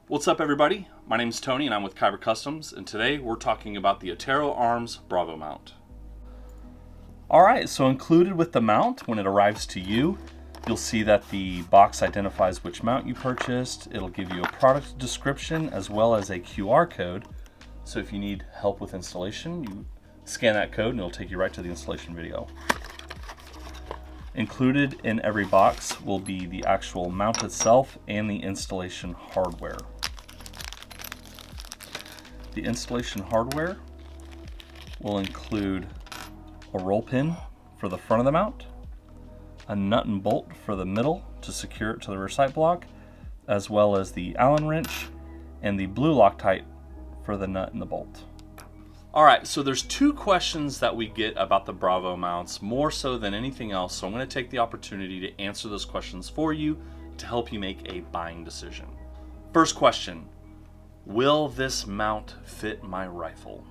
What's up everybody? My name is Tony and I'm with Kyber Customs, and today we're talking about the Attero Arms Bravo mount. Alright, so included with the mount, when it arrives to you, you'll see that the box identifies which mount you purchased. It'll give you a product description as well as a QR code. So if you need help with installation, you scan that code and it'll take you right to the installation video. Included in every box will be the actual mount itself and the installation hardware. The installation hardware will include a roll pin for the front of the mount, a nut and bolt for the middle to secure it to the rear sight block, as well as the Allen wrench and the blue Loctite for the nut and the bolt. Alright, so there's two questions that we get about the Bravo mounts, more so than anything else, so I'm going to take the opportunity to answer those questions for you to help you make a buying decision. First question, will this mount fit my rifle?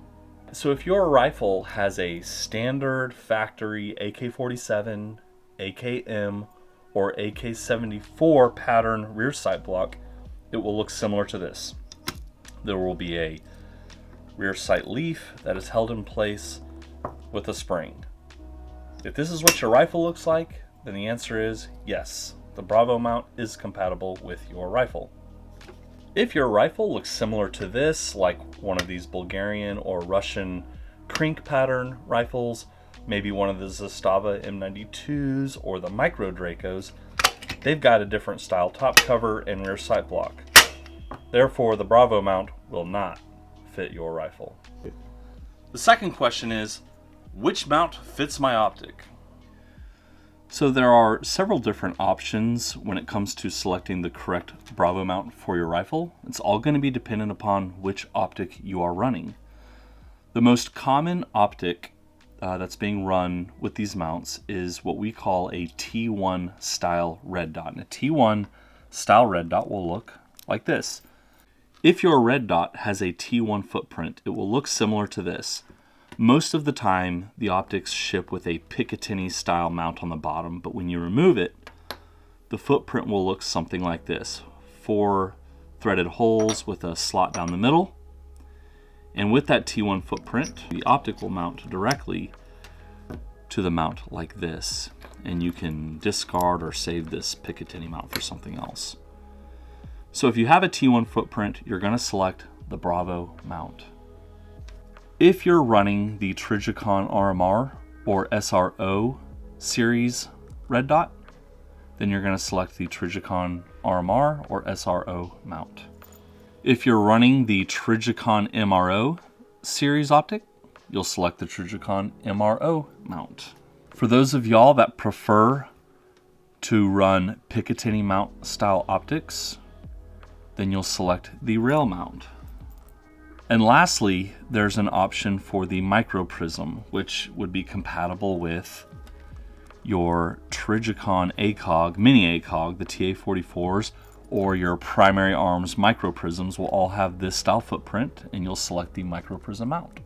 So if your rifle has a standard factory AK-47, AKM, or AK-74 pattern rear sight block, it will look similar to this. There will be a rear sight leaf that is held in place with a spring. If this is what your rifle looks like, then the answer is yes, the Bravo mount is compatible with your rifle. If your rifle looks similar to this, like one of these Bulgarian or Russian Krink pattern rifles, maybe one of the Zastava M92s or the Micro Dracos, they've got a different style top cover and rear sight block. Therefore, the Bravo mount will not fit your rifle. The second question is, which mount fits my optic? So there are several different options when it comes to selecting the correct Bravo mount for your rifle. It's all going to be dependent upon which optic you are running. The most common optic that's being run with these mounts is what we call a T1 style red dot. And a T1 style red dot will look like this. If your red dot has a T1 footprint, it will look similar to this. Most of the time, the optics ship with a Picatinny style mount on the bottom, but when you remove it, the footprint will look something like this. 4 threaded holes with a slot down the middle. And with that T1 footprint, the optic will mount directly to the mount like this. And you can discard or save this Picatinny mount for something else. So if you have a T1 footprint, you're going to select the Bravo mount. If you're running the Trijicon RMR or SRO series red dot, then you're going to select the Trijicon RMR or SRO mount. If you're running the Trijicon MRO series optic, you'll select the Trijicon MRO mount. For those of y'all that prefer to run Picatinny mount style optics, then you'll select the rail mount. And lastly, there's an option for the micro prism, which would be compatible with your Trijicon ACOG, mini ACOG, the TA44s, or your primary arms micro prisms will all have this style footprint, and you'll select the micro prism mount.